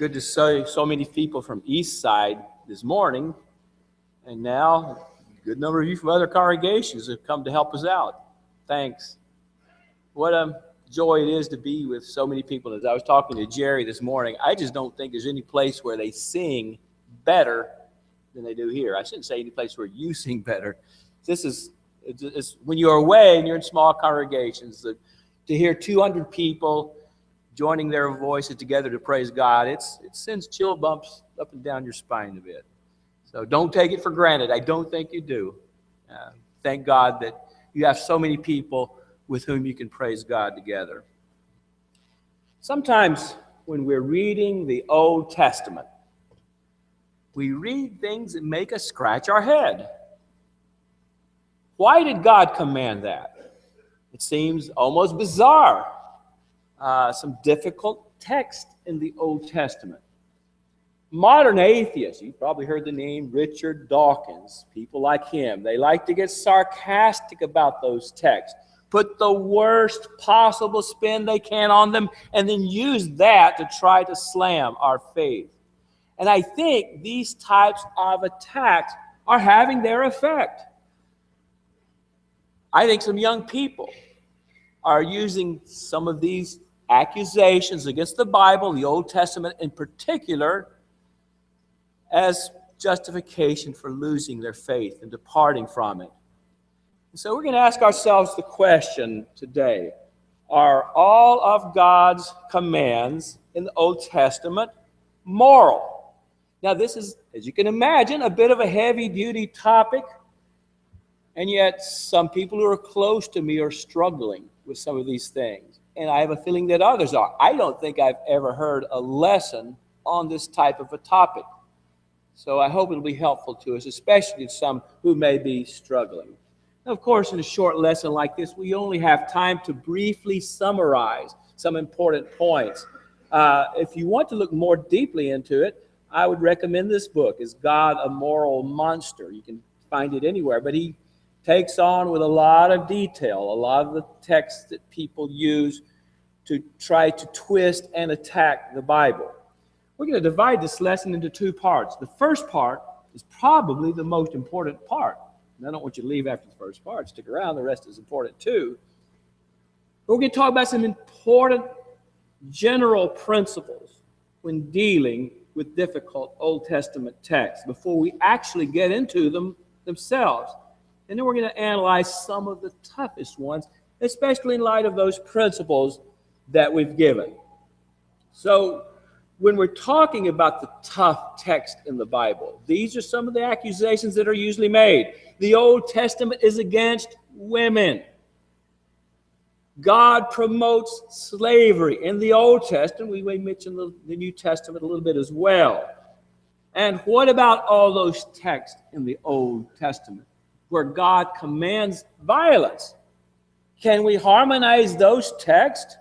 Good to see so many people from East Side this morning, and now a good number of you from other congregations have come to help us out. Thanks. What a joy it is to be with so many people. As I was talking to Jerry this morning, I just don't think there's any place where they sing better than they do here. I shouldn't say any place where you sing better. It's when you're away and you're in small congregations, to hear 200 people joining their voices together to praise God, it sends chill bumps up and down your spine a bit. So don't take it for granted. I don't think you do. Thank God that you have so many people with whom you can praise God together. Sometimes when we're reading the Old Testament, we read things that make us scratch our head. Why did God command that? It seems almost bizarre. Some difficult text in the Old Testament. Modern atheists, you've probably heard the name Richard Dawkins, people like him, they like to get sarcastic about those texts, put the worst possible spin they can on them, and then use that to try to slam our faith. And I think these types of attacks are having their effect. I think some young people are using some of these accusations against the Bible, the Old Testament in particular, as justification for losing their faith and departing from it. And so we're going to ask ourselves the question today, are all of God's commands in the Old Testament moral? Now this is, as you can imagine, a bit of a heavy-duty topic, and yet some people who are close to me are struggling with some of these things. And I have a feeling that others are. I don't think I've ever heard a lesson on this type of a topic. So I hope it'll be helpful to us, especially to some who may be struggling. Now, of course, in a short lesson like this, we only have time to briefly summarize some important points. If you want to look more deeply into it, I would recommend this book, Is God a Moral Monster? You can find it anywhere, but he takes on with a lot of detail, a lot of the texts that people use to try to twist and attack the Bible. We're going to divide this lesson into two parts. The first part is probably the most important part. And I don't want you to leave after the first part. Stick around. The rest is important too. But we're going to talk about some important general principles when dealing with difficult Old Testament texts before we actually get into them themselves. And then we're going to analyze some of the toughest ones, especially in light of those principles that we've given. So when we're talking about the tough text in the Bible, these are some of the accusations that are usually made. The Old Testament is against women. God promotes slavery in the Old Testament. We may mention the New Testament a little bit as well. And what about all those texts in the Old Testament where God commands violence? Can we harmonize those texts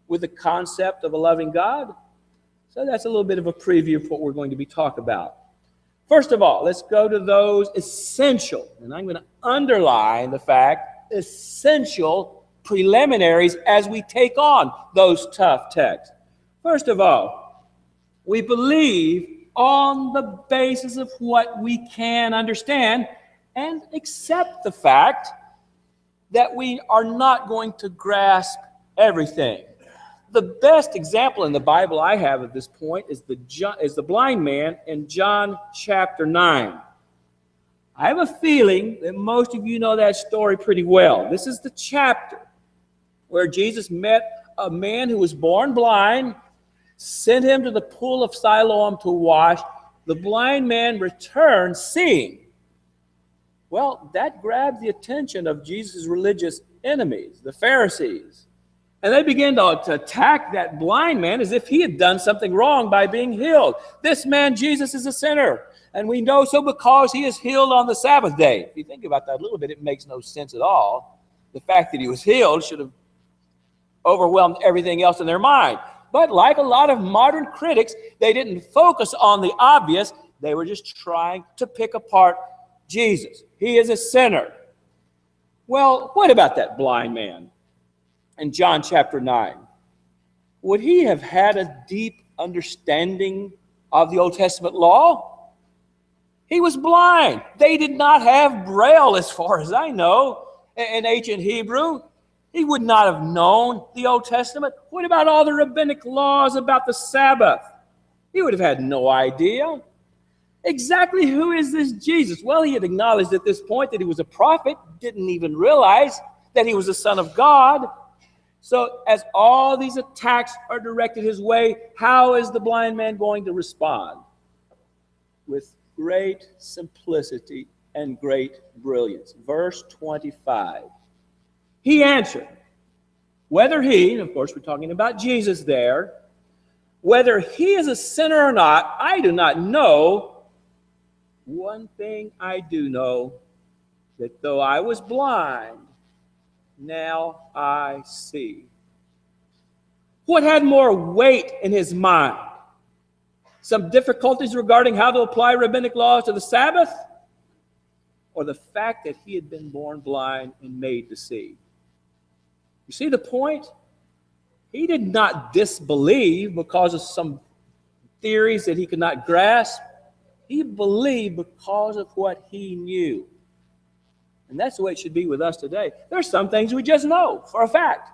with the concept of a loving God? So that's a little bit of a preview of what we're going to be talking about. First of all, let's go to those essential, and I'm going to underline the fact, essential preliminaries as we take on those tough texts. First of all, we believe on the basis of what we can understand and accept the fact that we are not going to grasp everything. The best example in the Bible I have at this point is the blind man in John chapter 9. I have a feeling that most of you know that story pretty well. This is the chapter where Jesus met a man who was born blind, sent him to the pool of Siloam to wash. The blind man returned seeing. Well, that grabbed the attention of Jesus' religious enemies, the Pharisees. And they began to attack that blind man as if he had done something wrong by being healed. This man, Jesus, is a sinner. And we know so because he is healed on the Sabbath day. If you think about that a little bit, it makes no sense at all. The fact that he was healed should have overwhelmed everything else in their mind. But like a lot of modern critics, they didn't focus on the obvious. They were just trying to pick apart Jesus. He is a sinner. Well, what about that blind man in John chapter 9? Would he have had a deep understanding of the Old Testament law. He was blind. They did not have Braille, as far as I know, in ancient Hebrew. He would not have known the Old Testament. What about all the rabbinic laws about the Sabbath? He would have had no idea. Exactly who is this Jesus? Well, he had acknowledged at this point that he was a prophet, didn't even realize that he was the Son of God. So as all these attacks are directed his way, how is the blind man going to respond? With great simplicity and great brilliance. Verse 25. He answered, whether he, and of course we're talking about Jesus there, whether he is a sinner or not, I do not know. One thing I do know, that though I was blind, now I see. What had more weight in his mind? Some difficulties regarding how to apply rabbinic laws to the Sabbath? Or the fact that he had been born blind and made to see? You see the point? He did not disbelieve because of some theories that he could not grasp. He believed because of what he knew. And that's the way it should be with us today. There are some things we just know for a fact.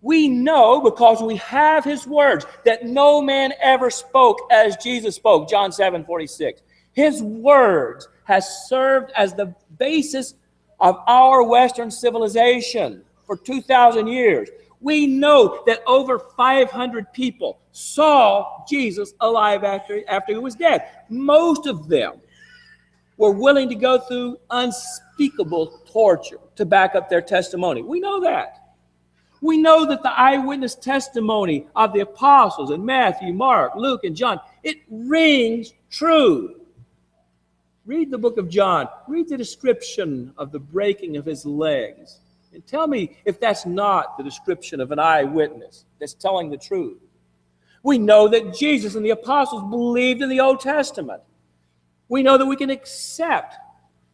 We know because we have his words that no man ever spoke as Jesus spoke, John 7:46. His words has served as the basis of our Western civilization for 2,000 years. We know that over 500 people saw Jesus alive after he was dead. Most of them were willing to go through unspeakable torture to back up their testimony. We know that. We know that the eyewitness testimony of the apostles in Matthew, Mark, Luke, and John, it rings true. Read the book of John. Read the description of the breaking of his legs. And tell me if that's not the description of an eyewitness that's telling the truth. We know that Jesus and the apostles believed in the Old Testament. We know that we can accept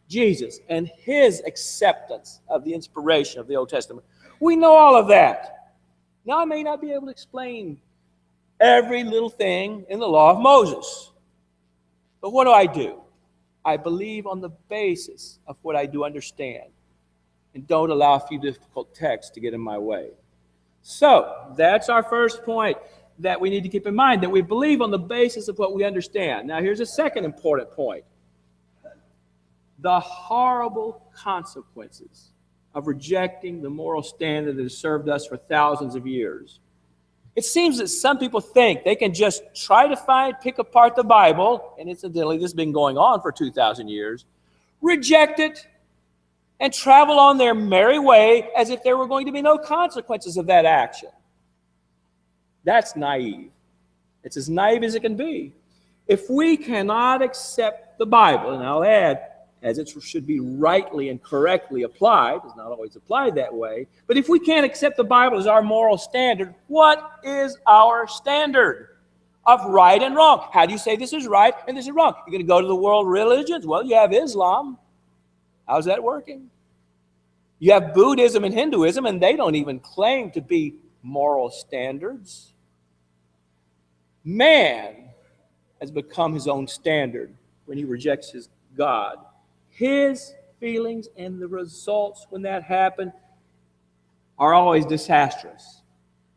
Jesus and his acceptance of the inspiration of the Old Testament. We know all of that. Now, I may not be able to explain every little thing in the law of Moses. But what do? I believe on the basis of what I do understand, and don't allow a few difficult texts to get in my way. So, that's our first point that we need to keep in mind, that we believe on the basis of what we understand. Now, here's a second important point. The horrible consequences of rejecting the moral standard that has served us for thousands of years. It seems that some people think they can just try to pick apart the Bible, and incidentally, this has been going on for 2,000 years, reject it, and travel on their merry way as if there were going to be no consequences of that action. That's naive. It's as naive as it can be. If we cannot accept the Bible, and I'll add, as it should be rightly and correctly applied, it's not always applied that way, but if we can't accept the Bible as our moral standard, what is our standard of right and wrong? How do you say this is right and this is wrong? You're going to go to the world religions? Well, you have Islam. How's that working? You have Buddhism and Hinduism, and they don't even claim to be moral standards. Man has become his own standard when he rejects his God. His feelings and the results when that happens are always disastrous.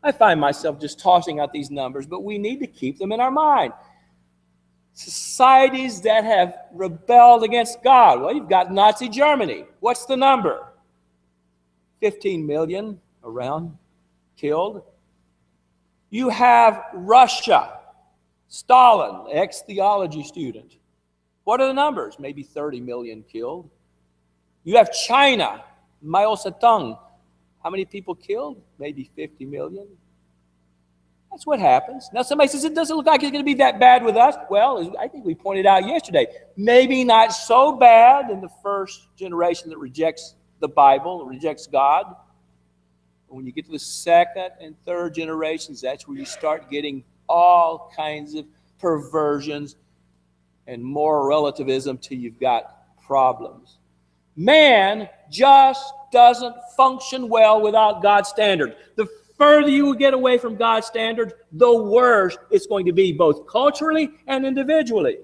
I find myself just tossing out these numbers, but we need to keep them in our mind. Societies that have rebelled against God. Well, you've got Nazi Germany. What's the number? 15 million around killed. You have Russia, Stalin, ex-theology student. What are the numbers? Maybe 30 million killed. You have China, Mao Zedong. How many people killed? Maybe 50 million. That's what happens. Now somebody says, it doesn't look like it's going to be that bad with us. Well, as I think we pointed out yesterday, maybe not so bad in the first generation that rejects the Bible, rejects God. But when you get to the second and third generations, that's where you start getting all kinds of perversions and moral relativism till you've got problems. Man just doesn't function well without God's standard. The further you will get away from God's standards, the worse it's going to be, both culturally and individually.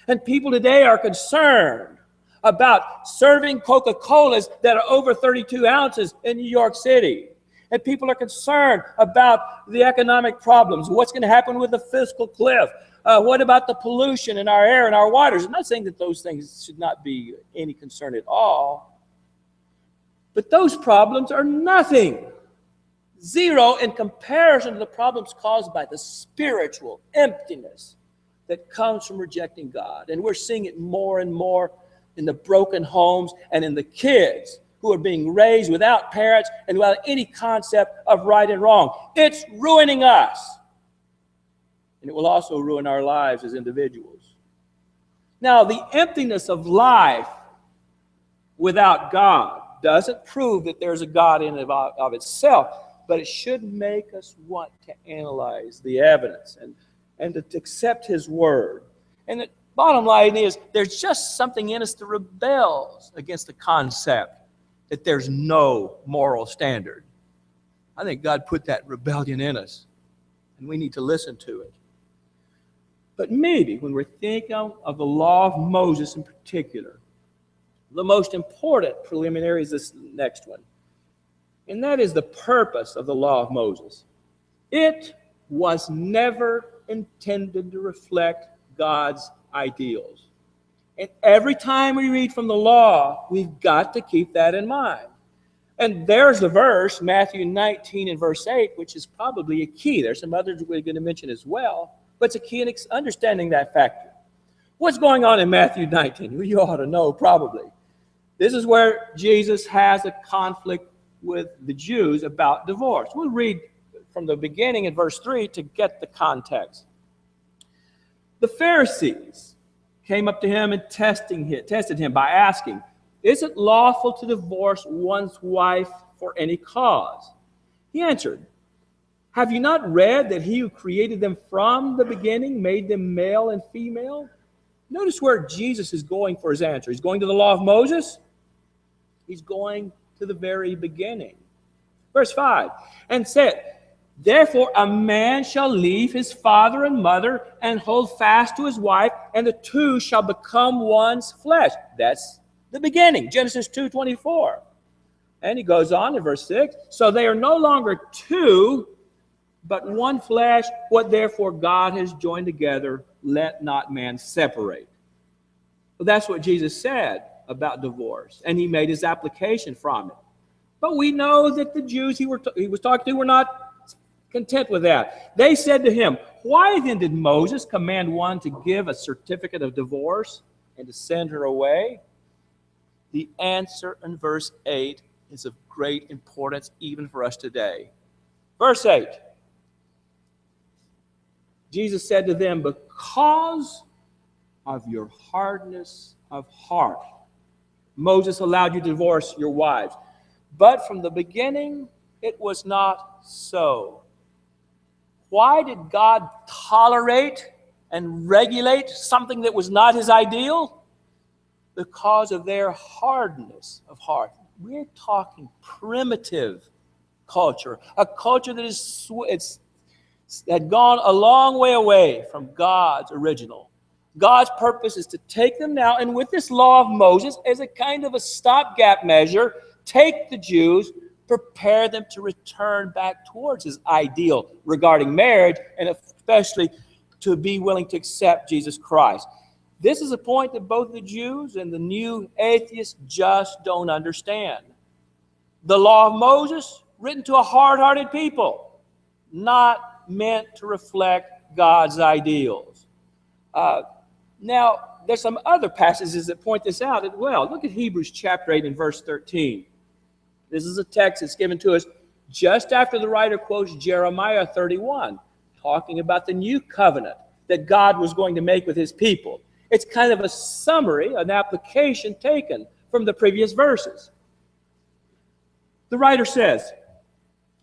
And people today are concerned about serving Coca-Colas that are over 32 ounces in New York City. And people are concerned about the economic problems. What's going to happen with the fiscal cliff? What about the pollution in our air and our waters? I'm not saying that those things should not be any concern at all. But those problems are nothing. Zero in comparison to the problems caused by the spiritual emptiness that comes from rejecting God. And we're seeing it more and more in the broken homes and in the kids who are being raised without parents and without any concept of right and wrong. It's ruining us. And it will also ruin our lives as individuals. Now, the emptiness of life without God doesn't prove that there's a God in and of itself, but it should make us want to analyze the evidence and to accept His word. And the bottom line is, there's just something in us that rebels against the concept that there's no moral standard. I think God put that rebellion in us, and we need to listen to it. But maybe when we're thinking of the law of Moses in particular, the most important preliminary is this next one, and that is the purpose of the law of Moses. It was never intended to reflect God's ideals. And every time we read from the law, we've got to keep that in mind. And there's the verse, Matthew 19 and verse 8, which is probably a key. There's some others we're going to mention as well, but it's a key in understanding that factor. What's going on in Matthew 19? Well, you ought to know probably. This is where Jesus has a conflict with the Jews about divorce. We'll read from the beginning in verse 3 to get the context. The Pharisees came up to him and tested him by asking, "Is it lawful to divorce one's wife for any cause?" He answered, "Have you not read that He who created them from the beginning made them male and female?" Notice where Jesus is going for his answer. He's going to the law of Moses. He's going to the very beginning. Verse 5, and said, "Therefore a man shall leave his father and mother and hold fast to his wife, and the two shall become one's flesh." That's the beginning, Genesis 2:24. And he goes on in verse 6, "So they are no longer two, but one flesh. What therefore God has joined together, let not man separate." Well, that's what Jesus said about divorce, and he made his application from it. But we know that the Jews he was talking to were not content with that. They said to him, "Why then did Moses command one to give a certificate of divorce and to send her away?" The answer in verse 8 is of great importance even for us today. Verse 8, Jesus said to them, "Because of your hardness of heart, Moses allowed you to divorce your wives. But from the beginning, it was not so." Why did God tolerate and regulate something that was not His ideal? Because of their hardness of heart. We're talking primitive culture, a culture that had gone a long way away from God's original. God's purpose is to take them now, and with this law of Moses, as a kind of a stopgap measure, take the Jews, prepare them to return back towards His ideal regarding marriage, and especially to be willing to accept Jesus Christ. This is a point that both the Jews and the new atheists just don't understand. The law of Moses, written to a hard-hearted people, not meant to reflect God's ideals. Now, there's some other passages that point this out as well. Look at Hebrews chapter 8 and verse 13. This is a text that's given to us just after the writer quotes Jeremiah 31, talking about the new covenant that God was going to make with His people. It's kind of a summary, an application taken from the previous verses. The writer says,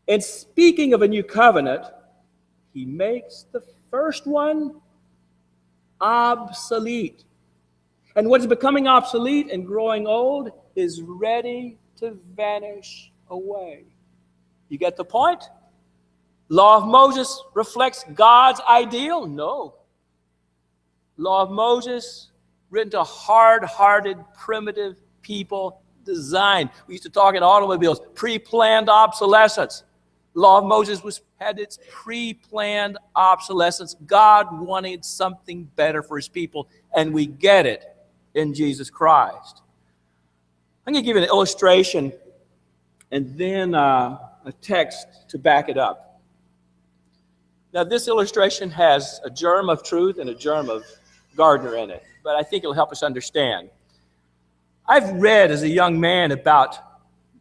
in speaking of a new covenant, he makes the first one obsolete. And what is becoming obsolete and growing old is ready to vanish away. You get the point? Law of Moses reflects God's ideal? No. Law of Moses, written to hard-hearted, primitive people, designed. We used to talk in automobiles, pre-planned obsolescence. Law of Moses had its pre-planned obsolescence. God wanted something better for his people, and we get it in Jesus Christ. I'm going to give you an illustration and then a text to back it up. Now, this illustration has a germ of truth and a germ of Gardner in it, but I think it'll help us understand. I've read as a young man about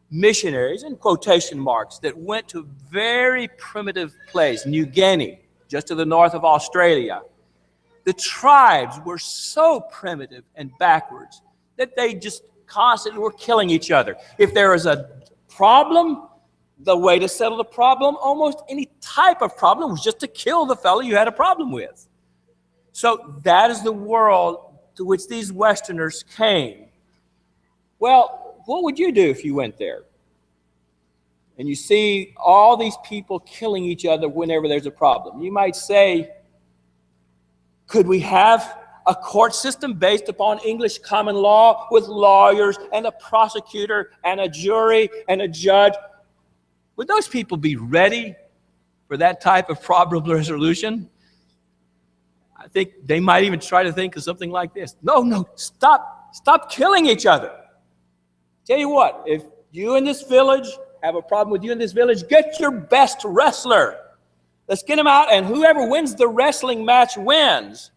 missionaries, in quotation marks, that went to a very primitive place, New Guinea, just to the north of Australia. The tribes were so primitive and backwards that they just constantly were killing each other. If there was a problem, the way to settle the problem, almost any type of problem, was just to kill the fellow you had a problem with. So that is the world to which these Westerners came. Well, what would you do if you went there? And you see all these people killing each other whenever there's a problem. You might say, could we have a court system based upon English common law with lawyers and a prosecutor and a jury and a judge? Would those people be ready for that type of problem resolution? I think they might even try to think of something like this. No, stop killing each other. Tell you what, if you in this village have a problem with you in this village, get your best wrestler. Let's get him out, and whoever wins the wrestling match wins.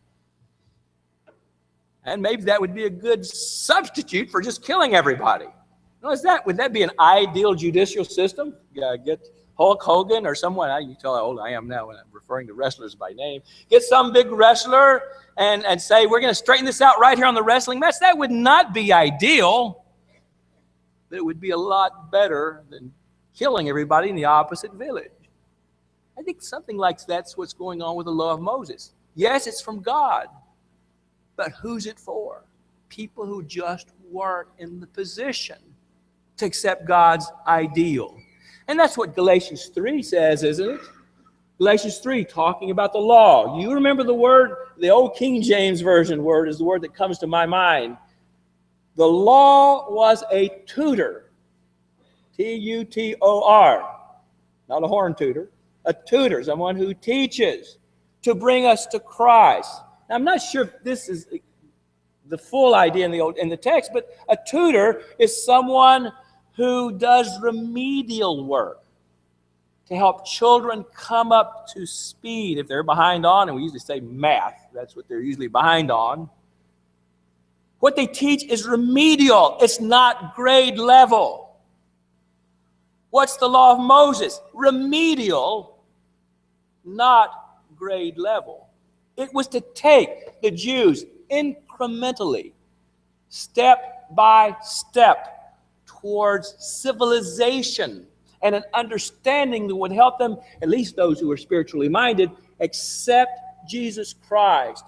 And maybe that would be a good substitute for just killing everybody. Now, would that be an ideal judicial system? Get Hulk Hogan or someone, you can tell how old I am now when I'm referring to wrestlers by name. Get some big wrestler and say, we're going to straighten this out right here on the wrestling match. That would not be ideal, but it would be a lot better than killing everybody in the opposite village. I think something like that's what's going on with the law of Moses. Yes, it's from God, but who's it for? People who just weren't in the position to accept God's ideal. And that's what Galatians 3 says, isn't it? Galatians 3, talking about the law. You remember the word, the old King James Version word is the word that comes to my mind. The law was a tutor, T-U-T-O-R, not a horn tutor, a tutor, someone who teaches to bring us to Christ. Now, I'm not sure if this is the full idea in the text, but a tutor is someone who does remedial work to help children come up to speed if they're behind on, and we usually say math, that's what they're usually behind on. What they teach is remedial. It's not grade level. What's the law of Moses? Remedial, not grade level. It was to take the Jews incrementally, step by step, towards civilization and an understanding that would help them, at least those who are spiritually minded, accept Jesus Christ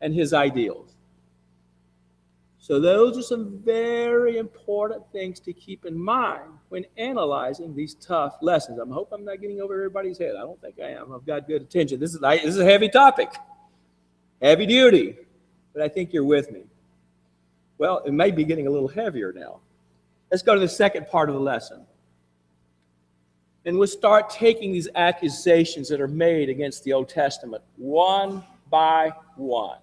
and his ideals. So those are some very important things to keep in mind when analyzing these tough lessons. I hope I'm not getting over everybody's head. I don't think I am. I've got good attention. This is a heavy topic, heavy duty, but I think you're with me. Well, it may be getting a little heavier now. Let's go to the second part of the lesson. And we'll start taking these accusations that are made against the Old Testament one by one.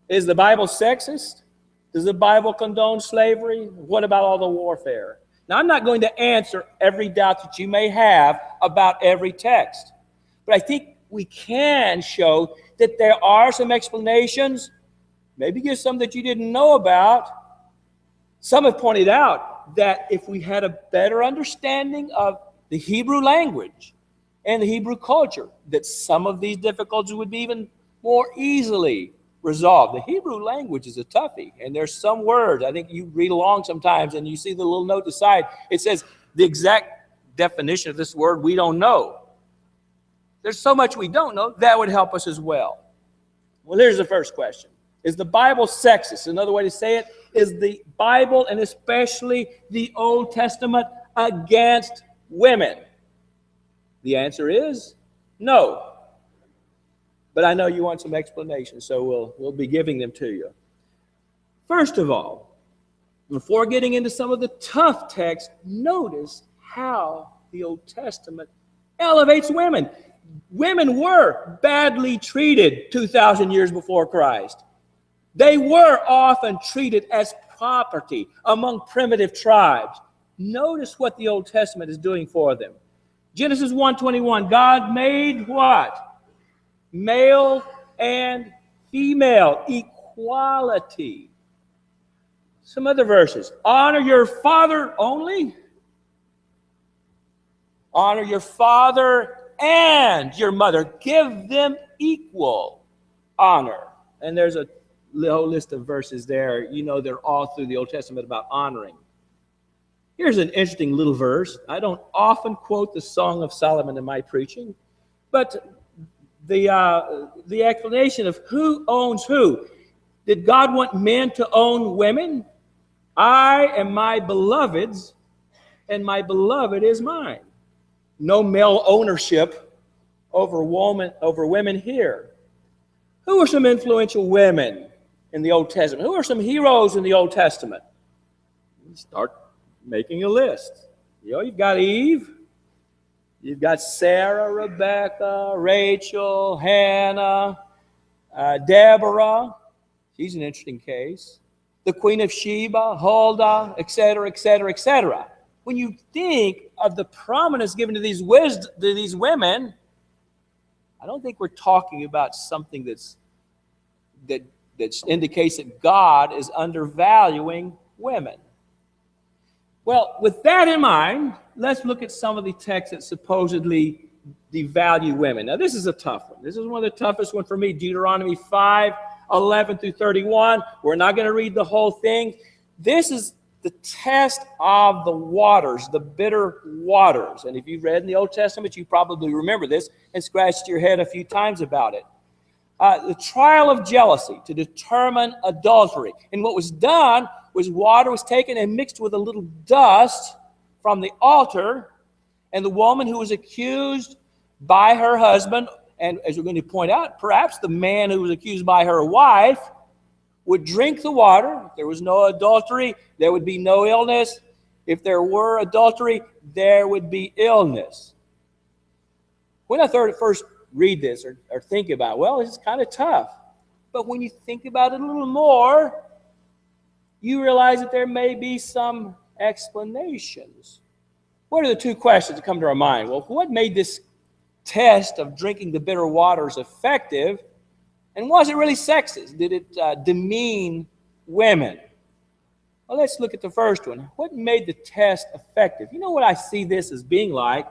Is the Bible sexist? Does the Bible condone slavery? What about all the warfare? Now, I'm not going to answer every doubt that you may have about every text, but I think we can show that there are some explanations, maybe give some that you didn't know about. Some have pointed out that if we had a better understanding of the Hebrew language and the Hebrew culture, that some of these difficulties would be even more easily resolved. The Hebrew language is a toughie, and there's some words, I think you read along sometimes and you see the little note beside, it says the exact definition of this word we don't know. There's so much we don't know, that would help us as well. Well, here's the first question. Is the Bible sexist? Another way to say it is the Bible, and especially the Old Testament, against women. The answer is no. But I know you want some explanation, so we'll be giving them to you. First of all, before getting into some of the tough texts, notice how the Old Testament elevates women. Women were badly treated 2,000 years before Christ. They were often treated as property among primitive tribes. Notice what the Old Testament is doing for them. Genesis 1:21, God made what? Male and female, equality. Some other verses. Honor your father only. Honor your father and your mother. Give them equal honor. And there's a whole list of verses there. You know, they're all through the Old Testament about honoring. Here's an interesting little verse. I don't often quote the Song of Solomon in my preaching, but the explanation of who owns who. Did God want men to own women? I am my beloved's, and my beloved is mine. No male ownership over women here. Who are some influential women in the Old Testament? Who are some heroes in the Old Testament? Start making a list. You know, you've got Eve. You've got Sarah, Rebecca, Rachel, Hannah, Deborah. She's an interesting case. The Queen of Sheba, Huldah, etc., etc., etc. When you think of the prominence given to these women, I don't think we're talking about something that indicates that God is undervaluing women. Well, with that in mind, let's look at some of the texts that supposedly devalue women. Now, this is a tough one. This is one of the toughest ones for me. Deuteronomy 5:11 through 31. We're not going to read the whole thing. This is the test of the waters, the bitter waters. And if you've read in the Old Testament, you probably remember this and scratched your head a few times about it. The trial of jealousy to determine adultery. And what was done was water was taken and mixed with a little dust from the altar, and the woman who was accused by her husband, and as we're going to point out, perhaps the man who was accused by her wife, would drink the water. If there was no adultery, there would be no illness. If there were adultery, there would be illness. When I first read this or think about it, well, it's kind of tough. But when you think about it a little more, you realize that there may be some explanations. What are the two questions that come to our mind? Well, what made this test of drinking the bitter waters effective? And was it really sexist? Did it demean women? Well, let's look at the first one. What made the test effective? You know what I see this as being like?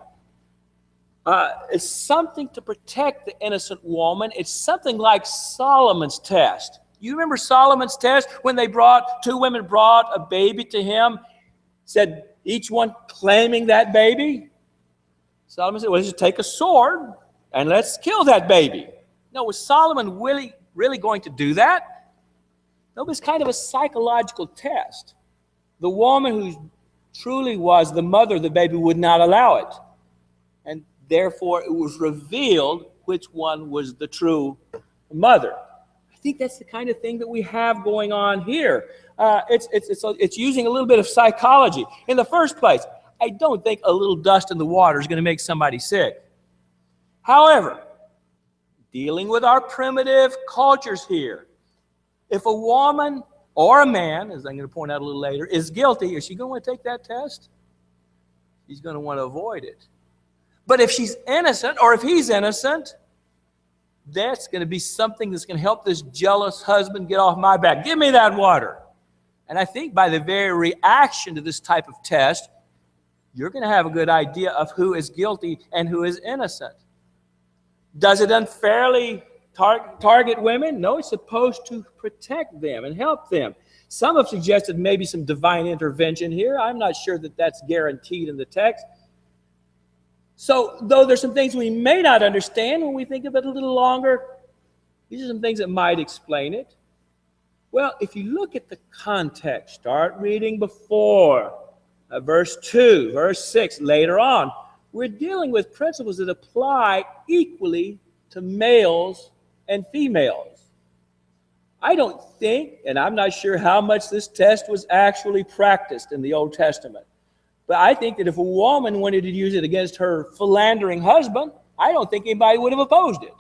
It's something to protect the innocent woman. It's something like Solomon's test. You remember Solomon's test when two women brought a baby to him, said each one claiming that baby? Solomon said, well, let's just take a sword and let's kill that baby. No, was Solomon really going to do that? No, it was kind of a psychological test. The woman who truly was the mother of the baby would not allow it. And therefore, it was revealed which one was the true mother. I think that's the kind of thing that we have going on here. It's using a little bit of psychology. In the first place, I don't think a little dust in the water is going to make somebody sick. However, dealing with our primitive cultures here, if a woman or a man, as I'm going to point out a little later, is guilty, is she going to want to take that test? She's going to want to avoid it. But if she's innocent, or if he's innocent, that's going to be something that's going to help this jealous husband get off my back. Give me that water. And I think by the very reaction to this type of test, you're going to have a good idea of who is guilty and who is innocent. Does it unfairly target women? No, it's supposed to protect them and help them. Some have suggested maybe some divine intervention here. I'm not sure that that's guaranteed in the text. So, though there's some things we may not understand when we think of it a little longer, these are some things that might explain it. Well, if you look at the context, start reading before verse 2, verse 6, later on. we're dealing with principles that apply equally to males and females. I don't think, and I'm not sure how much this test was actually practiced in the Old Testament, but I think that if a woman wanted to use it against her philandering husband, I don't think anybody would have opposed it.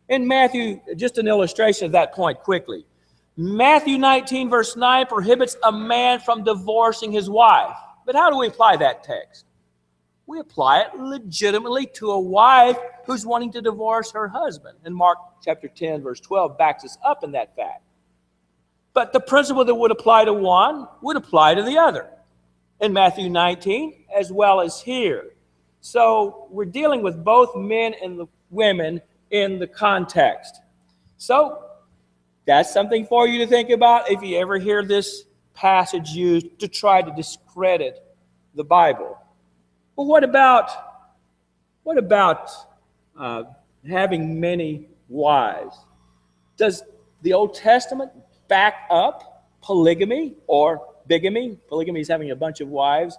In Matthew, just an illustration of that point quickly. Matthew 19, verse 9 prohibits a man from divorcing his wife. But how do we apply that text? We apply it legitimately to a wife who's wanting to divorce her husband. And Mark chapter 10, verse 12 backs us up in that fact. But the principle that would apply to one would apply to the other in Matthew 19 as well as here. So we're dealing with both men and the women in the context. So that's something for you to think about if you ever hear this passage used to try to discredit the Bible. Well, what about having many wives? Does the Old Testament back up polygamy or bigamy? Polygamy is having a bunch of wives.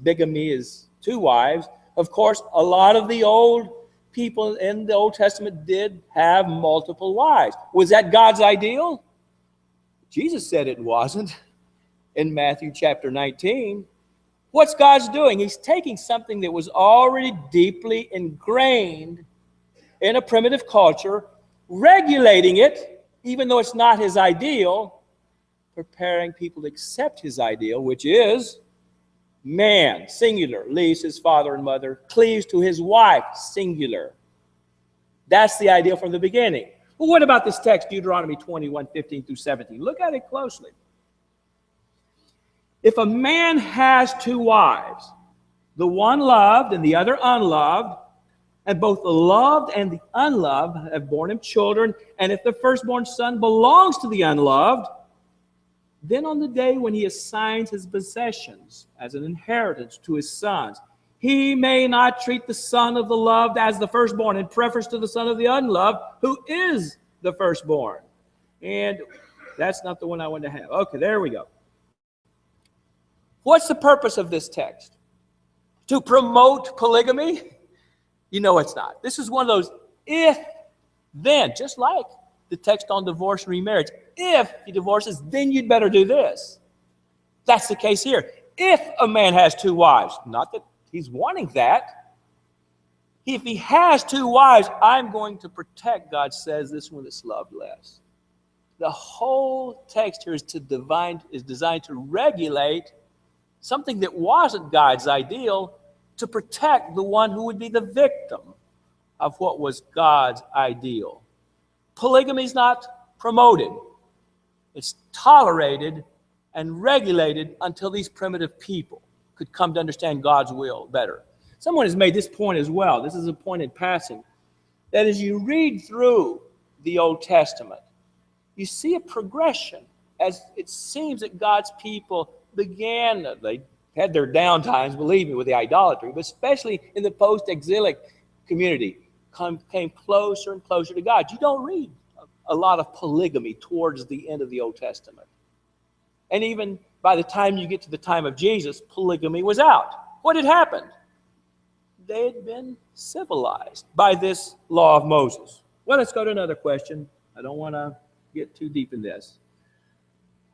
Bigamy is 2 wives. Of course, a lot of the old people in the Old Testament did have multiple wives. Was that God's ideal? Jesus said it wasn't in Matthew chapter 19. What's God's doing? He's taking something that was already deeply ingrained in a primitive culture, regulating it, even though it's not his ideal, preparing people to accept his ideal, which is man, singular, leaves his father and mother, cleaves to his wife, singular. That's the ideal from the beginning. Well, what about this text, Deuteronomy 21, 15 through 17? Look at it closely. If a man has 2 wives, the one loved and the other unloved, and both the loved and the unloved have borne him children, and if the firstborn son belongs to the unloved, then on the day when he assigns his possessions as an inheritance to his sons, he may not treat the son of the loved as the firstborn in preference to the son of the unloved, who is the firstborn. And that's not the one I wanted to have. Okay, there we go. What's the purpose of this text? To promote polygamy? You know it's not. This is one of those if, then, just like the text on divorce and remarriage. If he divorces, then you'd better do this. That's the case here. If a man has 2 wives, not that he's wanting that. If he has 2 wives, I'm going to protect, God says, this one that's loved less. The whole text here is designed to regulate something that wasn't God's ideal, to protect the one who would be the victim of what was God's ideal. Polygamy is not promoted. It's tolerated and regulated until these primitive people could come to understand God's will better. Someone has made this point as well. This is a point in passing. That as you read through the Old Testament, you see a progression as it seems that God's people began, they had their downtimes, believe me, with the idolatry, but especially in the post-exilic community, came closer and closer to God. You don't read a lot of polygamy towards the end of the Old Testament. And even by the time you get to the time of Jesus, polygamy was out. What had happened? They had been civilized by this law of Moses. Well, let's go to another question. I don't want to get too deep in this.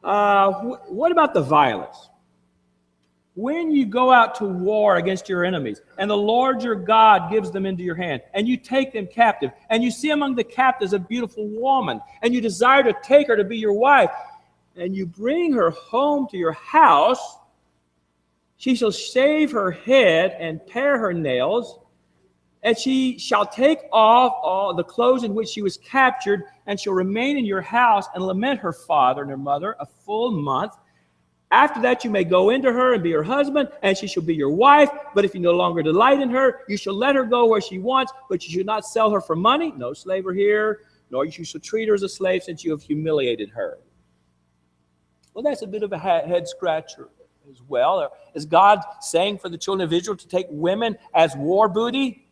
What about the violence? When you go out to war against your enemies, and the Lord your God gives them into your hand, and you take them captive, and you see among the captives a beautiful woman, and you desire to take her to be your wife, and you bring her home to your house, she shall shave her head and pare her nails, and she shall take off all the clothes in which she was captured, and shall remain in your house and lament her father and her mother a full month. After that, you may go into her and be her husband, and she shall be your wife. But if you no longer delight in her, you shall let her go where she wants, but you should not sell her for money. No slaver here, nor you shall treat her as a slave, since you have humiliated her. Well, that's a bit of a head scratcher as well. Is God saying for the children of Israel to take women as war booty?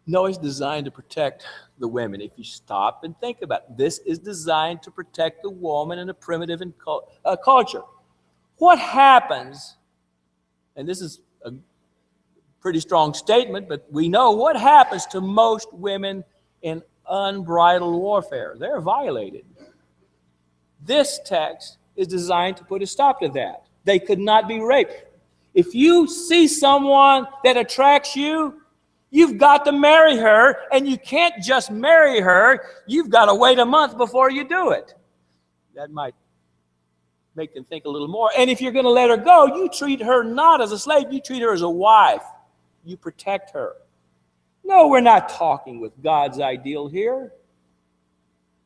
No, it's designed to protect the women. If you stop and think about it, this is designed to protect the woman in a primitive culture. What happens And this is a pretty strong statement, but we know what happens to most women in unbridled warfare. They're violated. This text is designed to put a stop to that. They could not be raped. If you see someone that attracts you, you've got to marry her, and you can't just marry her. You've got to wait a month before you do it. That might make them think a little more. And if you're going to let her go, you treat her not as a slave. You treat her as a wife. You protect her. No, we're not talking with God's ideal here.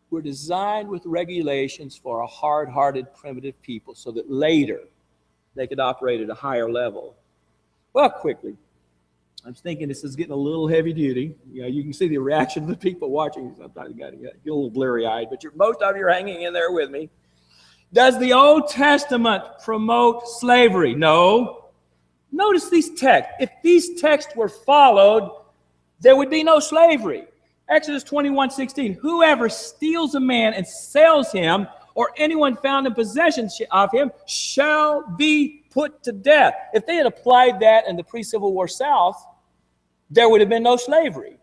We're designed with regulations for a hard-hearted, primitive people so that later they could operate at a higher level. Well, quickly, I'm thinking this is getting a little heavy duty. You know, you can see the reaction of the people watching. Sometimes you get a little bleary-eyed, but most of you are hanging in there with me. Does the Old Testament promote slavery? No. Notice these texts. If these texts were followed, there would be no slavery. Exodus 21:16, whoever steals a man and sells him, or anyone found in possession of him, shall be put to death. If they had applied that in the pre-Civil War South, there would have been no slavery.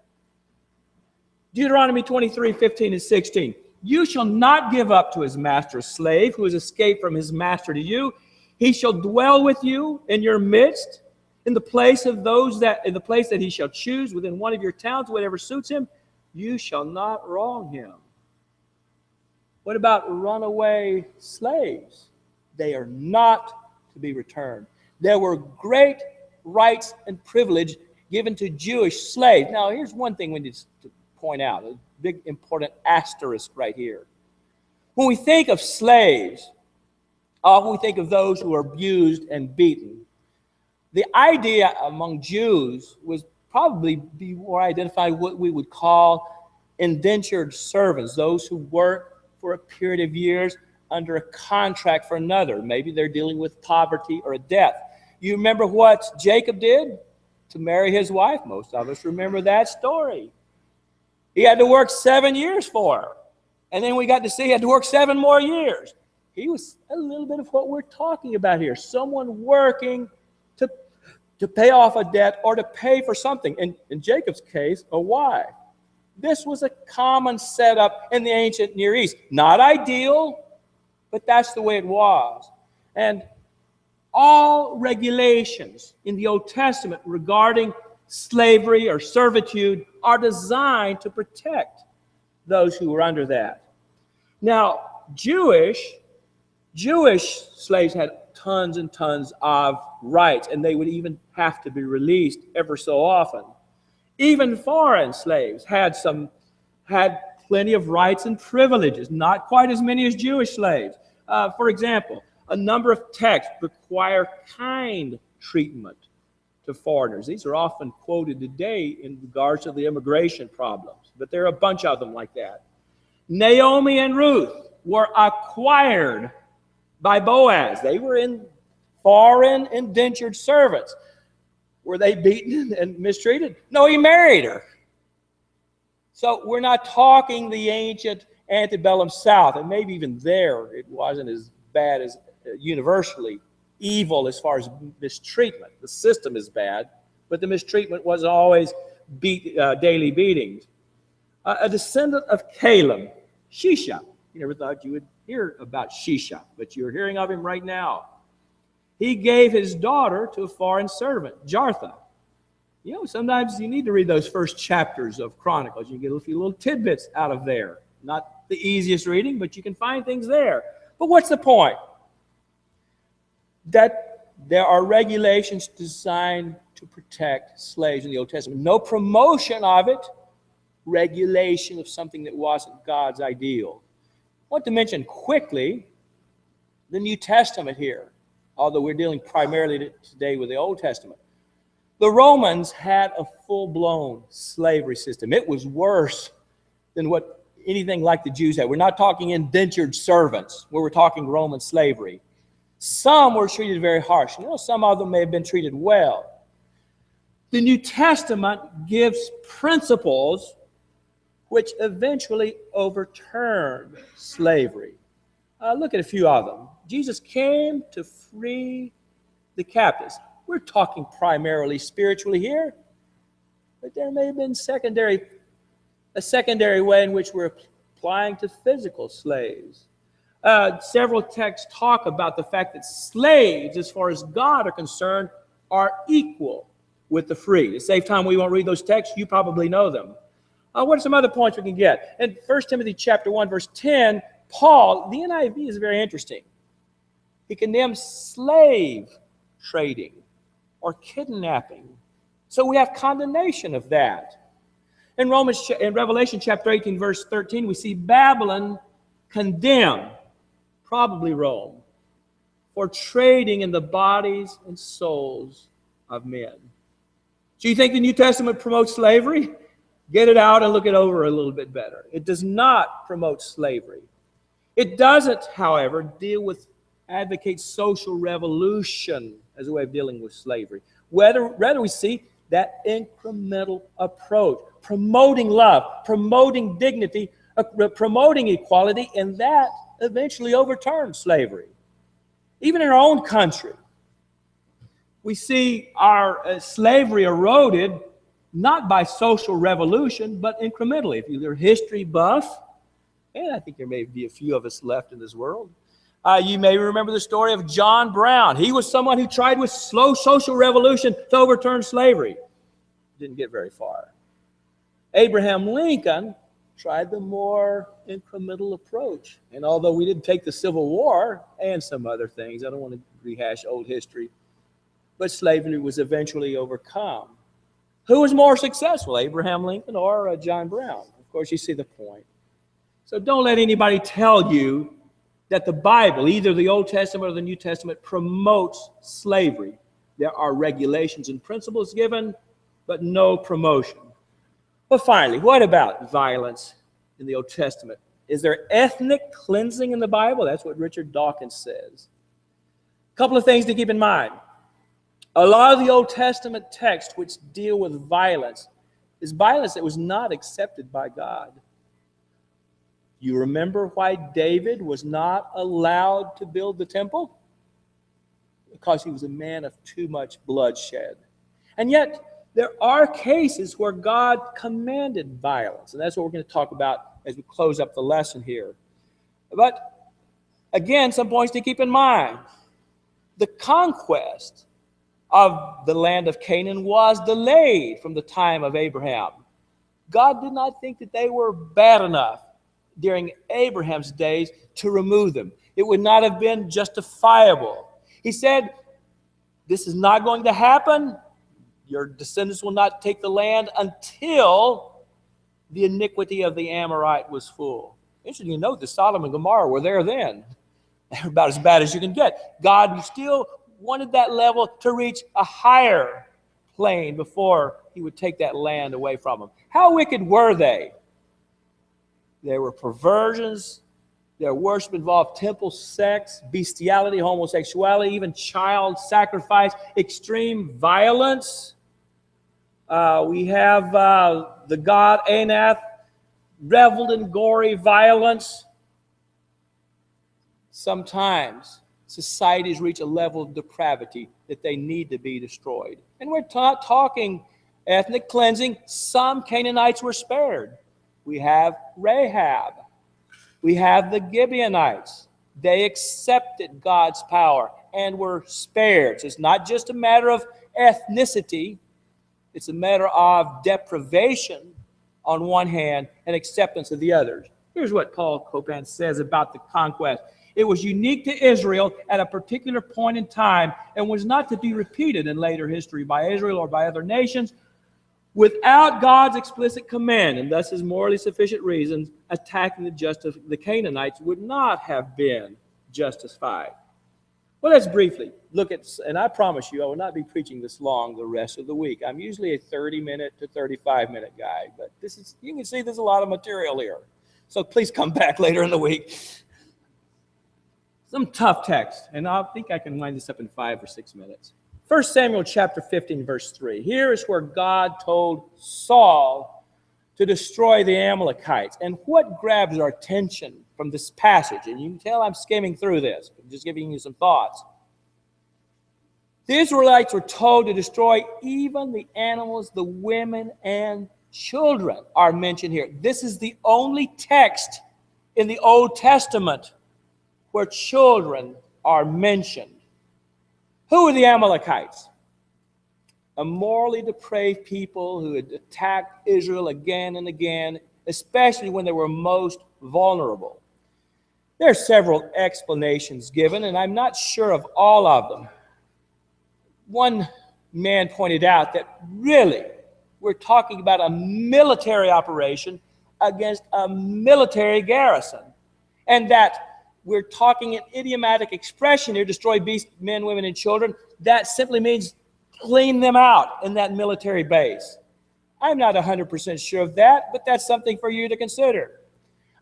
Deuteronomy 23:15 and 16, you shall not give up to his master a slave who has escaped from his master to you. He shall dwell with you in your midst, in the place that he shall choose within one of your towns, whatever suits him. You shall not wrong him. What about runaway slaves? They are not to be returned. There were great rights and privilege given to Jewish slaves. Now, here's one thing we need to point out, a big important asterisk right here. When we think of slaves, often we think of those who are abused and beaten. The idea among Jews was probably be more identified what we would call indentured servants, those who work for a period of years under a contract for another. Maybe they're dealing with poverty or a death. You remember what Jacob did to marry his wife? Most of us remember that story. He had to work 7 years for her. And then we got to see he had to work 7 more years. He was a little bit of what we're talking about here. Someone working to pay off a debt or to pay for something. In Jacob's case, a wife. This was a common setup in the ancient Near East. Not ideal, but that's the way it was. And all regulations in the Old Testament regarding slavery or servitude are designed to protect those who were under that. Now, Jewish slaves had tons and tons of rights, and they would even have to be released ever so often. Even foreign slaves had plenty of rights and privileges, not quite as many as Jewish slaves. For example, a number of texts require kind treatment to foreigners. These are often quoted today in regards to the immigration problems, but there are a bunch of them like that. Naomi and Ruth were acquired by Boaz. They were in foreign indentured servants. Were they beaten and mistreated? No, he married her. So we're not talking the ancient antebellum South, and maybe even there it wasn't as bad as universally evil as far as mistreatment. The system is bad, but the mistreatment was always daily beatings. A descendant of Caleb, Shisha. You never thought you would hear about Shisha, but you're hearing of him right now. He gave his daughter to a foreign servant, Jartha. You know, sometimes you need to read those first chapters of Chronicles. You get a few little tidbits out of there. Not the easiest reading, but you can find things there. But what's the point? That there are regulations designed to protect slaves in the Old Testament. No promotion of it, regulation of something that wasn't God's ideal. I want to mention quickly the New Testament here, although we're dealing primarily today with the Old Testament. The Romans had a full-blown slavery system. It was worse than what anything like the Jews had. We're not talking indentured servants, where we're talking Roman slavery. Some were treated very harsh. You know, some of them may have been treated well. The New Testament gives principles which eventually overturned slavery. Look at a few of them. Jesus came to free the captives. We're talking primarily spiritually here, but there may have been a secondary way in which we're applying to physical slaves. Several texts talk about the fact that slaves, as far as God are concerned, are equal with the free. To save time, we won't read those texts. You probably know them. What are some other points we can get? In 1 Timothy chapter 1, verse 10, Paul, the NIV is very interesting. He condemns slave trading or kidnapping. So we have condemnation of that. In Revelation chapter 18, verse 13, we see Babylon condemned, probably Rome, for trading in the bodies and souls of men. Do you think the New Testament promotes slavery? Get it out and look it over a little bit better. It does not promote slavery. It doesn't, however, advocate social revolution as a way of dealing with slavery. Rather, we see that incremental approach, promoting love, promoting dignity, promoting equality, and that eventually overturned slavery. Even in our own country, we see our slavery eroded not by social revolution, but incrementally. If you're a history buff, and I think there may be a few of us left in this world, you may remember the story of John Brown. He was someone who tried with slow social revolution to overturn slavery. Didn't get very far. Abraham Lincoln tried the more incremental approach. And although we didn't take the Civil War and some other things, I don't want to rehash old history, but slavery was eventually overcome. Who was more successful, Abraham Lincoln or John Brown? Of course, you see the point. So don't let anybody tell you that the Bible, either the Old Testament or the New Testament, promotes slavery. There are regulations and principles given, but no promotion. But finally, what about violence in the Old Testament? Is there ethnic cleansing in the Bible? That's what Richard Dawkins says. A couple of things to keep in mind. A lot of the Old Testament texts which deal with violence is violence that was not accepted by God. You remember why David was not allowed to build the temple? Because he was a man of too much bloodshed. And yet, there are cases where God commanded violence, and that's what we're going to talk about as we close up the lesson here. But again, some points to keep in mind. The conquest of the land of Canaan was delayed from the time of Abraham. God did not think that they were bad enough during Abraham's days to remove them. It would not have been justifiable. He said, this is not going to happen. Your descendants will not take the land until the iniquity of the Amorite was full. Interesting to note that Sodom and Gomorrah were there then. They're about as bad as you can get. God still wanted that level to reach a higher plane before he would take that land away from them. How wicked were they? There were perversions. Their worship involved temple sex, bestiality, homosexuality, even child sacrifice, extreme violence. We have the god Anath reveled in gory violence. Sometimes societies reach a level of depravity that they need to be destroyed. And we're not talking ethnic cleansing. Some Canaanites were spared. We have Rahab. We have the Gibeonites. They accepted God's power and were spared. So it's not just a matter of ethnicity. It's a matter of deprivation on one hand and acceptance of the others. Here's what Paul Copan says about the conquest. It was unique to Israel at a particular point in time and was not to be repeated in later history by Israel or by other nations. Without God's explicit command, and thus his morally sufficient reasons, attacking the Canaanites would not have been justified. Well, let's briefly look at, and I promise you I will not be preaching this long the rest of the week. I'm usually a 30-minute to 35-minute guy, but you can see there's a lot of material here. So please come back later in the week. Some tough text, and I think I can wind this up in 5 or 6 minutes. 1 Samuel chapter 15, verse 3. Here is where God told Saul to destroy the Amalekites. And what grabs our attention from this passage, and you can tell I'm skimming through this, I'm just giving you some thoughts. The Israelites were told to destroy even the animals, the women, and children are mentioned here. This is the only text in the Old Testament where children are mentioned. Who are the Amalekites? A morally depraved people who had attacked Israel again and again, especially when they were most vulnerable. There are several explanations given, and I'm not sure of all of them. One man pointed out that really we're talking about a military operation against a military garrison, and that we're talking an idiomatic expression here, destroy beasts, men, women, and children. That simply means clean them out in that military base. I'm not 100% sure of that, but that's something for you to consider.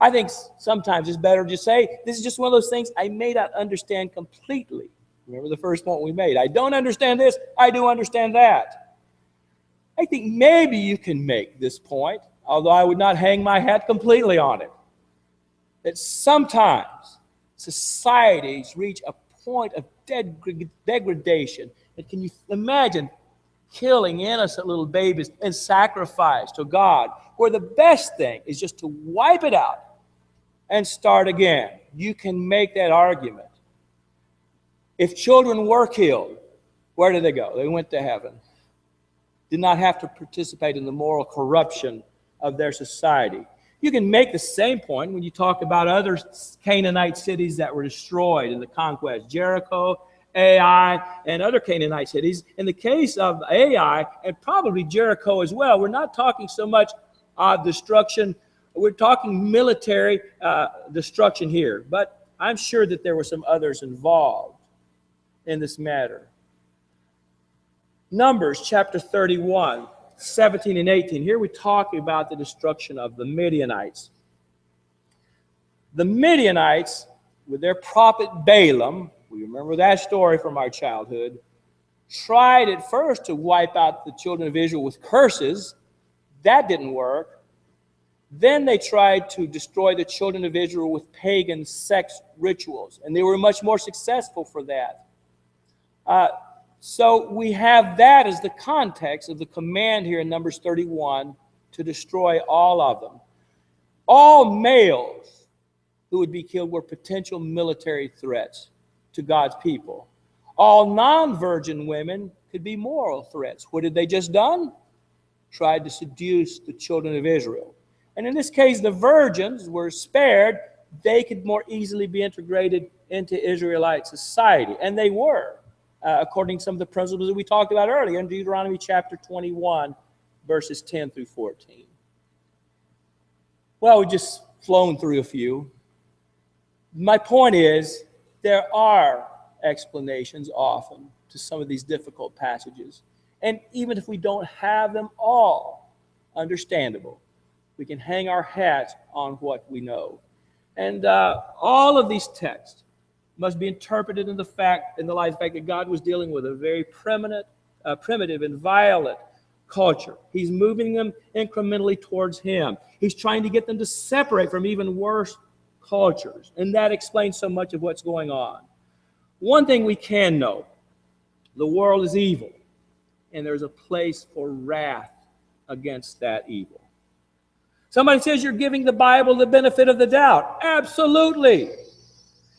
I think sometimes it's better to say, this is just one of those things I may not understand completely. Remember the first point we made. I don't understand this, I do understand that. I think maybe you can make this point, although I would not hang my hat completely on it, that sometimes societies reach a point of degradation. And can you imagine killing innocent little babies and sacrifice to God, where the best thing is just to wipe it out and start again? You can make that argument. If children were killed, where did they go? They went to heaven. Did not have to participate in the moral corruption of their society. You can make the same point when you talk about other Canaanite cities that were destroyed in the conquest. Jericho, Ai, and other Canaanite cities. In the case of Ai, and probably Jericho as well, we're not talking so much destruction. We're talking military destruction here. But I'm sure that there were some others involved in this matter. Numbers chapter 31, 17 and 18. Here we talk about the destruction of the Midianites. The Midianites, with their prophet Balaam, we remember that story from our childhood, tried at first to wipe out the children of Israel with curses. That didn't work. Then they tried to destroy the children of Israel with pagan sex rituals, and they were much more successful for that. So we have that as the context of the command here in Numbers 31 to destroy all of them. All males who would be killed were potential military threats to God's people. All non-virgin women could be moral threats. What had they just done? Tried to seduce the children of Israel. And in this case, the virgins were spared. They could more easily be integrated into Israelite society, and they were. According to some of the principles that we talked about earlier in Deuteronomy chapter 21, verses 10 through 14. Well, we've just flown through a few. My point is, there are explanations often to some of these difficult passages. And even if we don't have them all understandable, we can hang our hats on what we know. And all of these texts must be interpreted in the light of the fact that God was dealing with a very primitive and violent culture. He's moving them incrementally towards Him. He's trying to get them to separate from even worse cultures. And that explains so much of what's going on. One thing we can know, the world is evil, and there's a place for wrath against that evil. Somebody says you're giving the Bible the benefit of the doubt. Absolutely.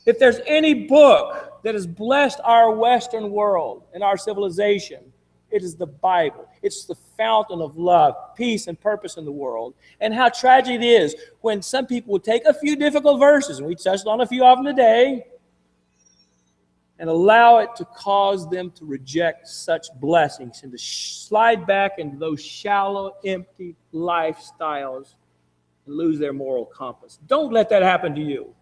If there's any book that has blessed our Western world and our civilization, it is the Bible. It's the fountain of love, peace, and purpose in the world. And how tragic it is when some people would take a few difficult verses, and we touched on a few of them today, and allow it to cause them to reject such blessings and to slide back into those shallow, empty lifestyles and lose their moral compass. Don't let that happen to you.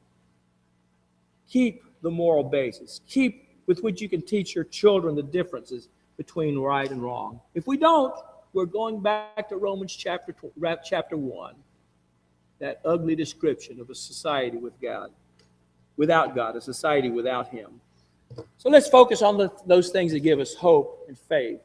Keep the moral basis. Keep with which you can teach your children the differences between right and wrong. If we don't, we're going back to Romans chapter 1, that ugly description of a society without God, a society without Him. So let's focus on those things that give us hope and faith.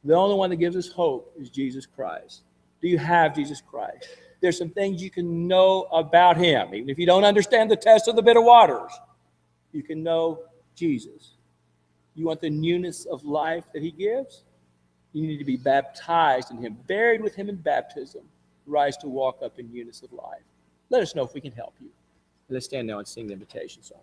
The only one that gives us hope is Jesus Christ. Do you have Jesus Christ? There's some things you can know about Him. Even if you don't understand the test of the bitter waters, you can know Jesus. You want the newness of life that he gives? You need to be baptized in him, buried with him in baptism, rise to walk up in newness of life. Let us know if we can help you. Let's stand now and sing the invitation song.